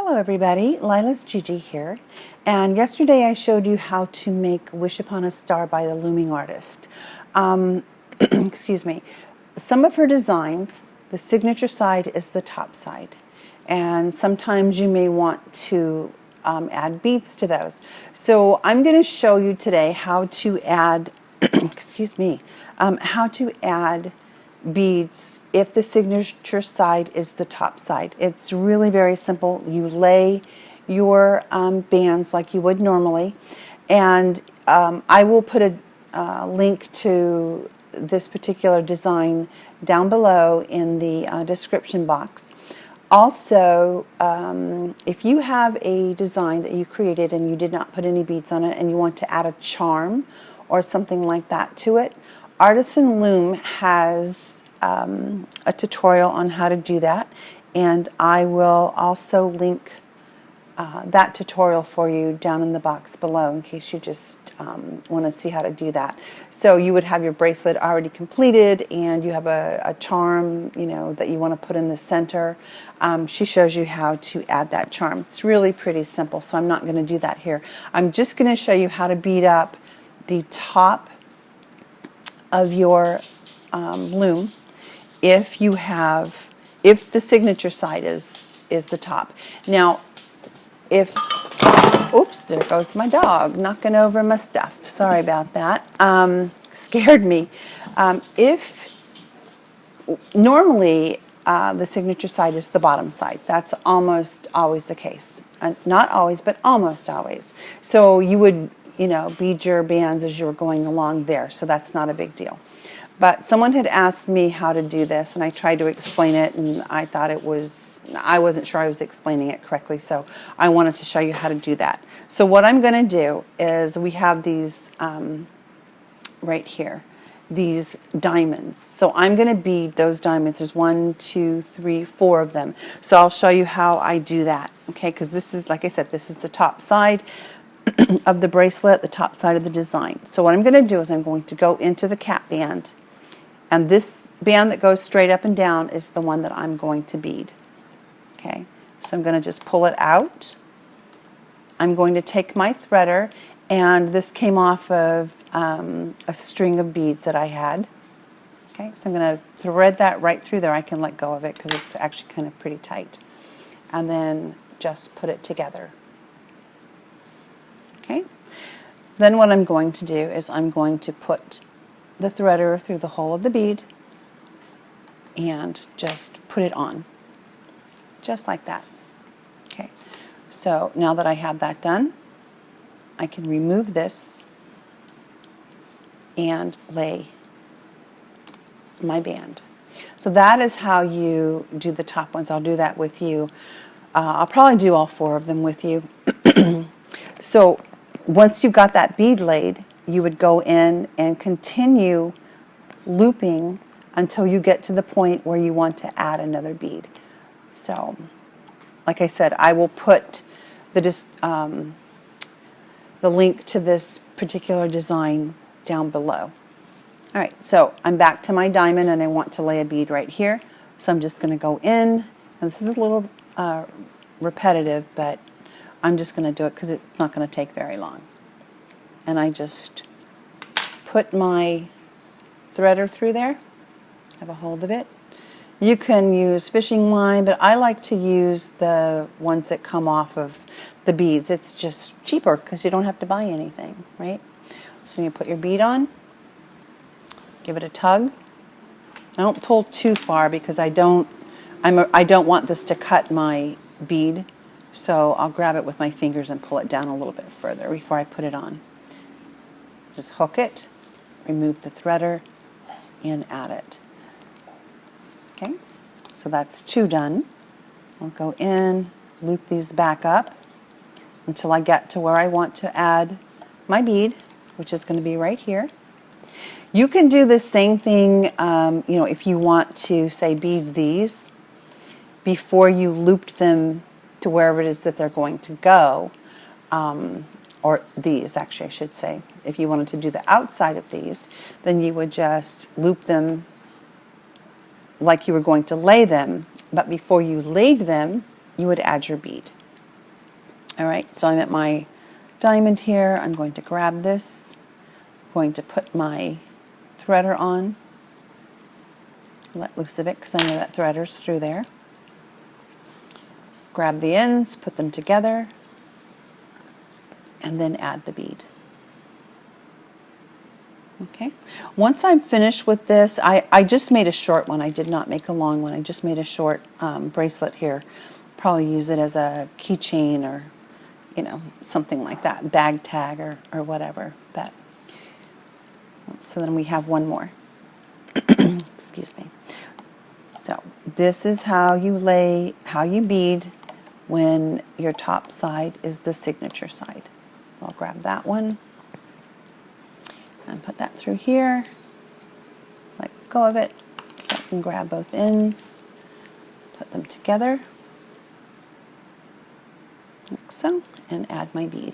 Hello everybody, Lila's Gigi here, and yesterday I showed you how to make Wish Upon a Star by the Looming Artist. Excuse me. Some of her designs, the signature side is the top side, and sometimes you may want to add beads to those. So I'm going to show you today how to add, excuse me, how to add beads if the signature side is the top side. It's really very simple. You lay your bands like you would normally, and I will put a link to this particular design down below in the description box. Also, if you have a design that you created and you did not put any beads on it and you want to add a charm or something like that to it, Artisan Loom has a tutorial on how to do that, and I will also link that tutorial for you down in the box below in case you just want to see how to do that. So you would have your bracelet already completed and you have a charm, you know, that you want to put in the center. She shows you how to add that charm. It's really pretty simple, so I'm not going to do that here. I'm just going to show you how to bead up the top of your loom if the signature side is the top. Now, oops, there goes my dog knocking over my stuff. Sorry about that. Scared me. If normally the signature side is the bottom side, that's almost always the case. Not always, but almost always. So you would, you know, bead your bands as you were going along there, so that's not a big deal. But someone had asked me how to do this, and I tried to explain it, and I thought I wasn't sure I was explaining it correctly, so I wanted to show you how to do that. So what I'm going to do is we have these right here, these diamonds. So I'm going to bead those diamonds. There's 1, 2, 3, 4 of them. So I'll show you how I do that, okay? Because this is, like I said, this is the top side of the bracelet, the top side of the design. So what I'm going to do is I'm going to go into the cap band, and this band that goes straight up and down is the one that I'm going to bead. Okay, so I'm going to just pull it out. I'm going to take my threader, and this came off of a string of beads that I had. Okay, so I'm going to thread that right through there. I can let go of it because it's actually kind of pretty tight. And then just put it together. Okay, then what I'm going to do is I'm going to put the threader through the hole of the bead and just put it on, just like that. Okay, so now that I have that done, I can remove this and lay my band. So that is how you do the top ones. I'll do that with you. I'll probably do all 4 of them with you. So once you've got that bead laid, you would go in and continue looping until you get to the point where you want to add another bead. So, like I said, I will put the link to this particular design down below. All right, so I'm back to my diamond and I want to lay a bead right here. So I'm just going to go in, and this is a little repetitive, but I'm just going to do it because it's not going to take very long. And I just put my threader through there, have a hold of it. You can use fishing line, but I like to use the ones that come off of the beads. It's just cheaper because you don't have to buy anything, right? So you put your bead on, give it a tug. Don't pull too far because I don't want this to cut my bead. So I'll grab it with my fingers and pull it down a little bit further before I put it on. Just hook it, remove the threader, and add it. Okay, so that's 2 done. I'll go in, loop these back up until I get to where I want to add my bead, which is going to be right here. You can do the same thing, you know, if you want to, say, bead these before you looped them to wherever it is that they're going to go, or these, actually, I should say. If you wanted to do the outside of these, then you would just loop them like you were going to lay them, but before you laid them, you would add your bead. All right, so I'm at my diamond here. I'm going to grab this. I'm going to put my threader on. Let loose of it because I know that threader's through there. Grab the ends, put them together, and then add the bead. Okay, once I'm finished with this, I just made a short one. I did not make a long one. I just made a short bracelet here. Probably use it as a keychain or, you know, something like that, bag tag or whatever. But so then we have one more. Excuse me. So this is how you bead when your top side is the signature side. So I'll grab that one and put that through here. Let go of it so I can grab both ends, put them together like so, and add my bead.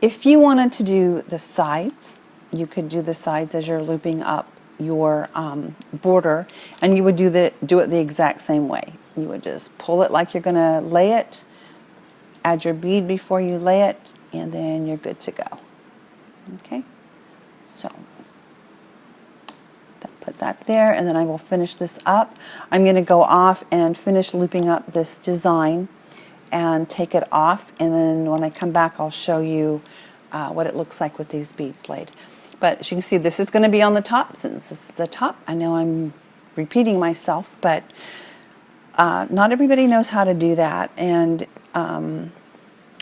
If you wanted to do the sides, you could do the sides as you're looping up your border, and you would do it the exact same way. You would just pull it like you're going to lay it, add your bead before you lay it, and then you're good to go. Okay, so put that there, and then I will finish this up. I'm going to go off and finish looping up this design and take it off, and then when I come back I'll show you what it looks like with these beads laid. But as you can see, this is going to be on the top. Since this is the top, I know I'm repeating myself, but not everybody knows how to do that, and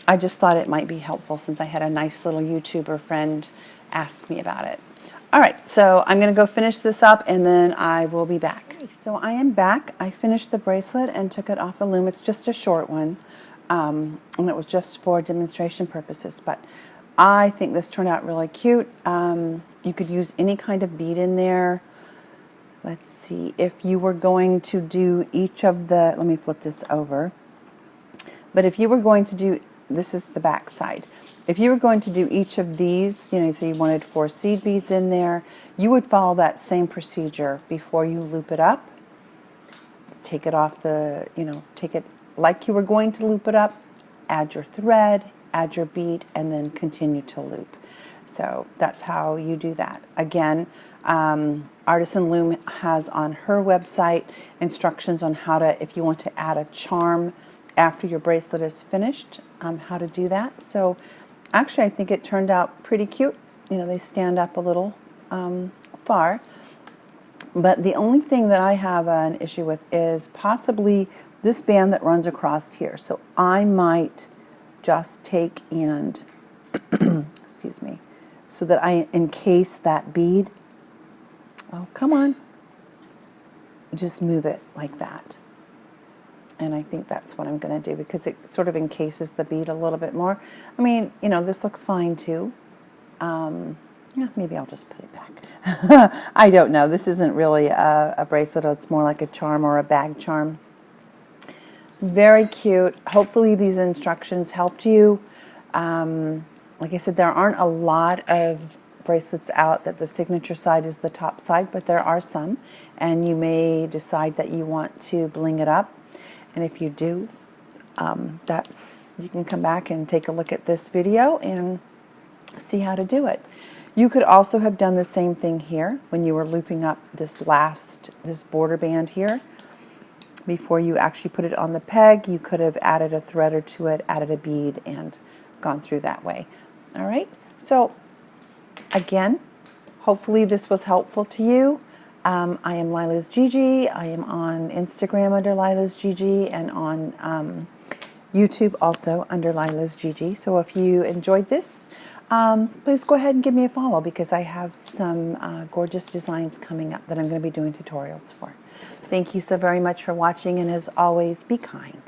I just thought it might be helpful since I had a nice little YouTuber friend ask me about it. All right, so I'm going to go finish this up, and then I will be back. Okay, so I am back. I finished the bracelet and took it off the loom. It's just a short one, and it was just for demonstration purposes, but I think this turned out really cute. You could use any kind of bead in there. Let's see, if you were going to do each of the, let me flip this over, but if you were going to do, this is the back side. If you were going to do each of these, you know, so you wanted 4 seed beads in there, you would follow that same procedure before you loop it up. Take it off the, you know, take it like you were going to loop it up, add your thread, add your bead, and then continue to loop. So that's how you do that. Again, Artisan Loom has on her website instructions on how to, if you want to add a charm after your bracelet is finished, how to do that. So actually I think it turned out pretty cute. You know, they stand up a little far. But the only thing that I have an issue with is possibly this band that runs across here. So I might just take and, excuse me, so that I encase that bead. Oh, come on. Just move it like that. And I think that's what I'm going to do because it sort of encases the bead a little bit more. I mean, you know, this looks fine too. Yeah, maybe I'll just put it back. I don't know. This isn't really a bracelet. It's more like a charm or a bag charm. Very cute. Hopefully these instructions helped you. Like I said, there aren't a lot of bracelets out that the signature side is the top side, but there are some, and you may decide that you want to bling it up. And if you do, you can come back and take a look at this video and see how to do it. You could also have done the same thing here when you were looping up this border band here. Before you actually put it on the peg, you could have added a threader to it, added a bead, and gone through that way. All right, so again, hopefully this was helpful to you. I am Lila's Gigi. I am on Instagram under Lila's Gigi and on YouTube also under Lila's Gigi. So if you enjoyed this, please go ahead and give me a follow because I have some gorgeous designs coming up that I'm going to be doing tutorials for. Thank you so very much for watching, and as always, be kind.